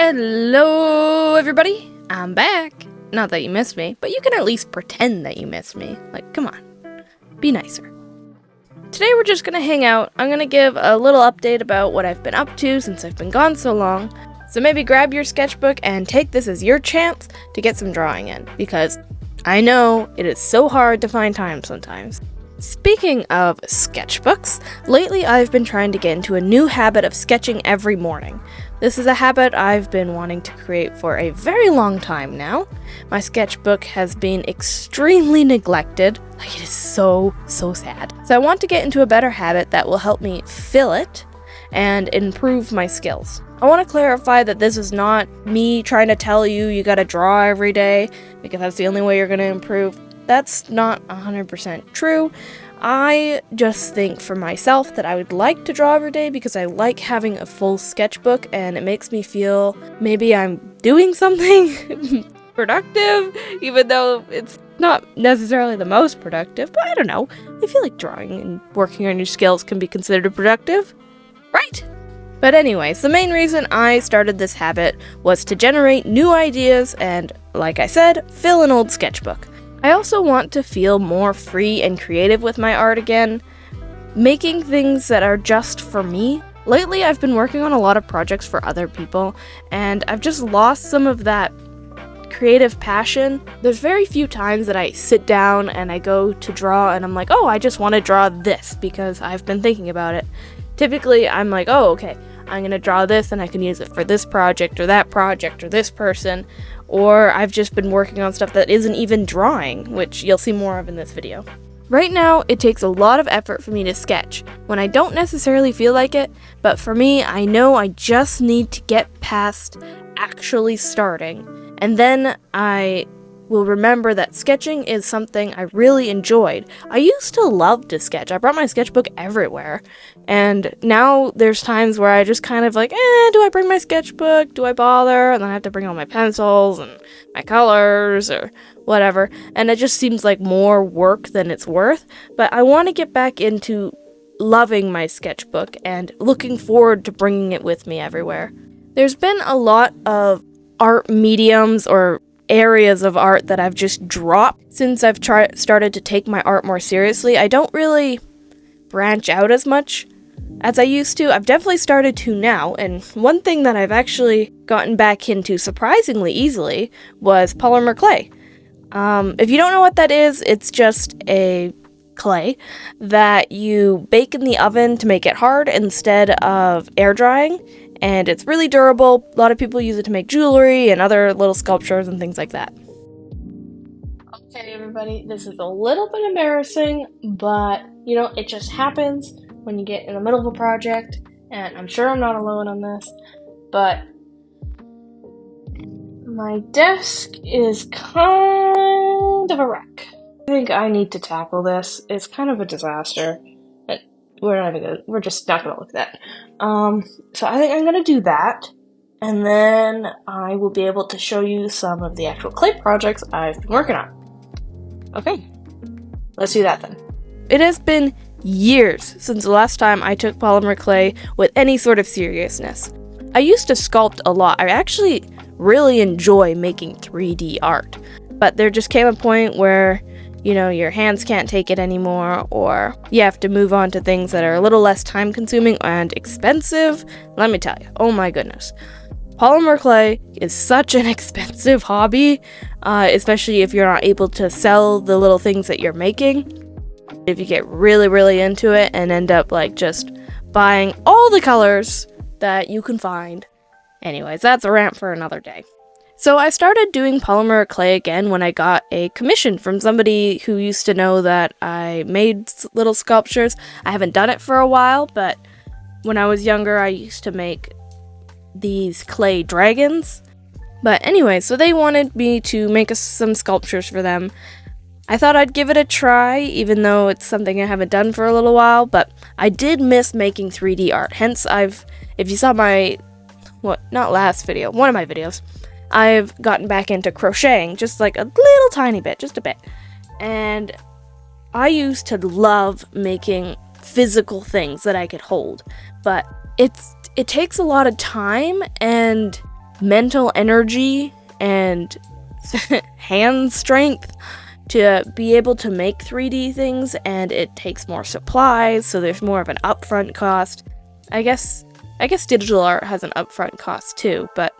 Hello, everybody. I'm back. Not that you missed me, but you can at least pretend that you missed me. Like, come on. Be nicer. Today we're just gonna hang out. I'm gonna give a little update about what I've been up to since I've been gone so long. So maybe grab your sketchbook and take this as your chance to get some drawing in, because I know it is so hard to find time sometimes. Speaking of sketchbooks, lately I've been trying to get into a new habit of sketching every morning. This is a habit I've been wanting to create for a very long time now. My sketchbook has been extremely neglected. Like, it is so sad. So I want to get into a better habit that will help me fill it and improve my skills. I want to clarify that this is not me trying to tell you gotta draw every day because that's the only way you're gonna improve. That's not 100% true. I just think for myself that I would like to draw every day because I like having a full sketchbook and it makes me feel maybe I'm doing something productive, even though it's not necessarily the most productive, but I don't know. I feel like drawing and working on your skills can be considered productive, right? But anyways, the main reason I started this habit was to generate new ideas and, like I said, fill an old sketchbook. I also want to feel more free and creative with my art again, making things that are just for me. Lately, I've been working on a lot of projects for other people, and I've just lost some of that creative passion. There's very few times that I sit down and I go to draw and I'm like, oh, I just want to draw this because I've been thinking about it. Typically, I'm like, oh, okay, I'm going to draw this and I can use it for this project or that project or this person. Or I've just been working on stuff that isn't even drawing, which you'll see more of in this video. Right now, it takes a lot of effort for me to sketch, when I don't necessarily feel like it, but for me, I know I just need to get past actually starting, and then I will remember that sketching is something I really enjoyed. I used to love to sketch. I brought my sketchbook everywhere, and now there's times where I just kind of like, do I bring my sketchbook? Do I bother? And then I have to bring all my pencils and my colors or whatever, and it just seems like more work than it's worth. But I want to get back into loving my sketchbook and looking forward to bringing it with me everywhere. There's been a lot of art mediums or areas of art that I've just dropped since I've started to take my art more seriously. I don't really branch out as much as I used to. I've definitely started to now, and one thing that I've actually gotten back into surprisingly easily was polymer clay. If you don't know what that is, it's just a clay that you bake in the oven to make it hard instead of air drying, and it's really durable. A lot of people use it to make jewelry and other little sculptures and things like that. Okay, everybody, this is a little bit embarrassing, but it just happens when you get in the middle of a project, and I'm sure I'm not alone on this, but my desk is kind of a wreck. I think I need to tackle this. It's kind of a disaster. We're just not gonna look at that. So I think I'm gonna do that, and then I will be able to show you some of the actual clay projects I've been working on. Okay, let's do that then. It has been years since the last time I took polymer clay with any sort of seriousness. I used to sculpt a lot. I actually really enjoy making 3D art, but there just came a point where your hands can't take it anymore, or you have to move on to things that are a little less time consuming and expensive. Let me tell you, oh my goodness. Polymer clay is such an expensive hobby, especially if you're not able to sell the little things that you're making. If you get really into it and end up just buying all the colors that you can find. Anyways, that's a rant for another day. So I started doing polymer clay again when I got a commission from somebody who used to know that I made little sculptures. I haven't done it for a while, but when I was younger, I used to make these clay dragons. But anyway, so they wanted me to make some sculptures for them. I thought I'd give it a try, even though it's something I haven't done for a little while, but I did miss making 3D art. Hence, if you saw my, not last video, one of my videos, I've gotten back into crocheting, just like a little tiny bit, just a bit. And I used to love making physical things that I could hold, but it takes a lot of time, and mental energy and hand strength to be able to make 3D things, and it takes more supplies, so there's more of an upfront cost. I guess digital art has an upfront cost too, but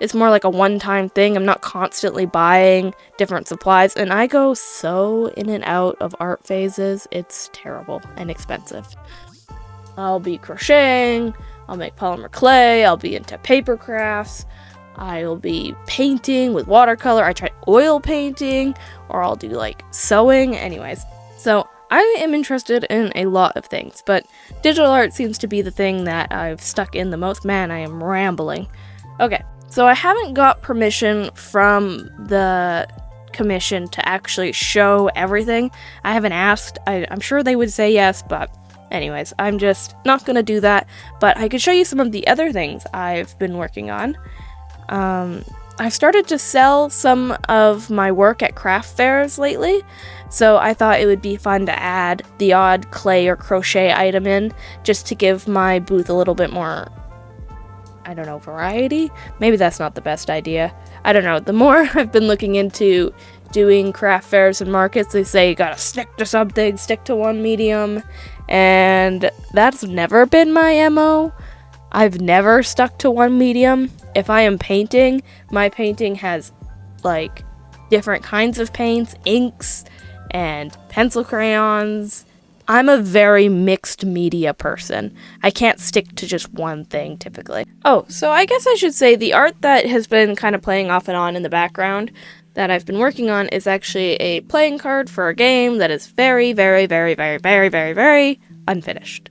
it's more like a one-time thing. I'm not constantly buying different supplies, and I go so in and out of art phases. It's terrible and expensive. I'll be crocheting, I'll make polymer clay, I'll be into paper crafts, I'll be painting with watercolor, I tried oil painting, or I'll do like sewing, anyways. So I am interested in a lot of things, but digital art seems to be the thing that I've stuck in the most. Man, I am rambling. Okay, so I haven't got permission from the commission to actually show everything. I haven't asked. I'm sure they would say yes, but anyways, I'm just not gonna do that. But I could show you some of the other things I've been working on. I've started to sell some of my work at craft fairs lately, so I thought it would be fun to add the odd clay or crochet item in, just to give my booth a little bit more, I don't know, variety? Maybe that's not the best idea. I don't know. The more I've been looking into doing craft fairs and markets, they say you gotta stick to something, stick to one medium, and that's never been my MO. I've never stuck to one medium. If I am painting, my painting has like different kinds of paints, inks, and pencil crayons. I'm a very mixed media person. I can't stick to just one thing typically. Oh, so I guess I should say the art that has been kind of playing off and on in the background that I've been working on is actually a playing card for a game that is very, very, very, very, very, very, very unfinished.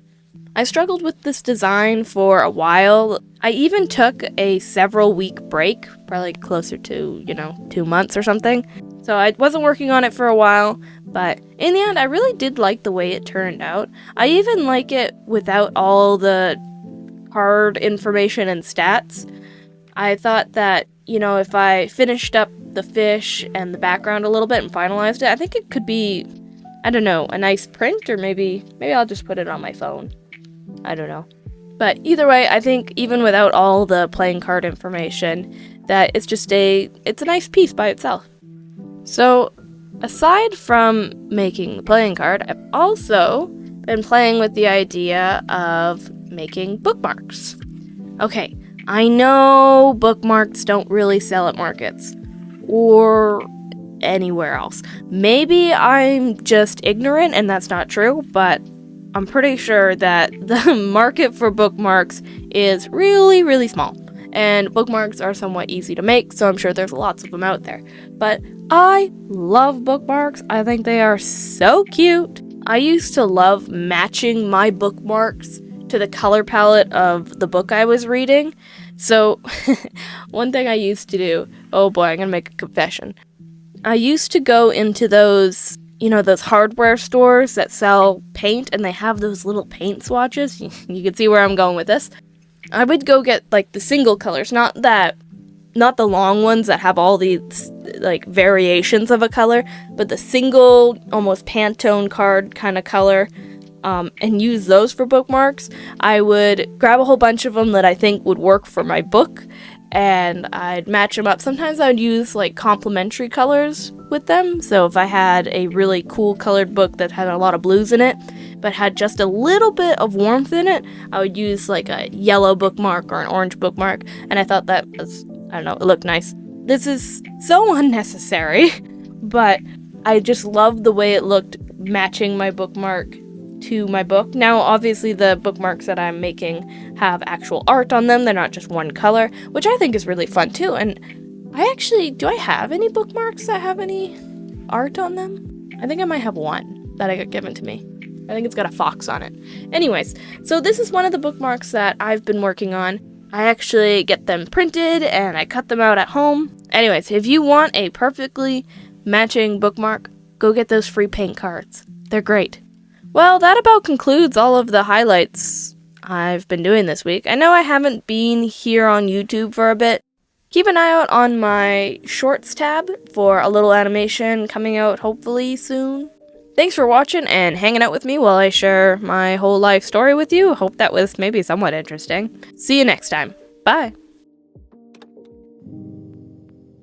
I struggled with this design for a while. I even took a several week break, probably closer to, 2 months or something. So I wasn't working on it for a while, but in the end, I really did like the way it turned out. I even like it without all the card information and stats. I thought that, if I finished up the fish and the background a little bit and finalized it, I think it could be, I don't know, a nice print, or maybe I'll just put it on my phone. I don't know. But either way, I think even without all the playing card information, that it's a nice piece by itself. So, aside from making the playing card, I've also been playing with the idea of making bookmarks. Okay, I know bookmarks don't really sell at markets or anywhere else. Maybe I'm just ignorant and that's not true, but I'm pretty sure that the market for bookmarks is really, really small. And bookmarks are somewhat easy to make, so I'm sure there's lots of them out there. But I love bookmarks. I think they are so cute. I used to love matching my bookmarks to the color palette of the book I was reading. So one thing I used to do, oh boy, I'm gonna make a confession. I used to go into those hardware stores that sell paint, and they have those little paint swatches. You can see where I'm going with this. I would go get like the single colors, not the long ones that have all these like variations of a color, but the single, almost Pantone card kind of color, and use those for bookmarks. I would grab a whole bunch of them that I think would work for my book, and I'd match them up. Sometimes I would use like complementary colors with them. So if I had a really cool colored book that had a lot of blues in it, but had just a little bit of warmth in it, I would use like a yellow bookmark or an orange bookmark, and I thought that was, I don't know, it looked nice. This is so unnecessary, but I just loved the way it looked matching my bookmark to my book. Now, obviously, the bookmarks that I'm making have actual art on them. They're not just one color, which I think is really fun too. And do I have any bookmarks that have any art on them? I think I might have one that I got given to me. I think it's got a fox on it. Anyways, so this is one of the bookmarks that I've been working on. I actually get them printed and I cut them out at home. Anyways, if you want a perfectly matching bookmark, go get those free paint cards. They're great. Well, that about concludes all of the highlights I've been doing this week. I know I haven't been here on YouTube for a bit. Keep an eye out on my Shorts tab for a little animation coming out hopefully soon. Thanks for watching and hanging out with me while I share my whole life story with you. Hope that was maybe somewhat interesting. See you next time. Bye.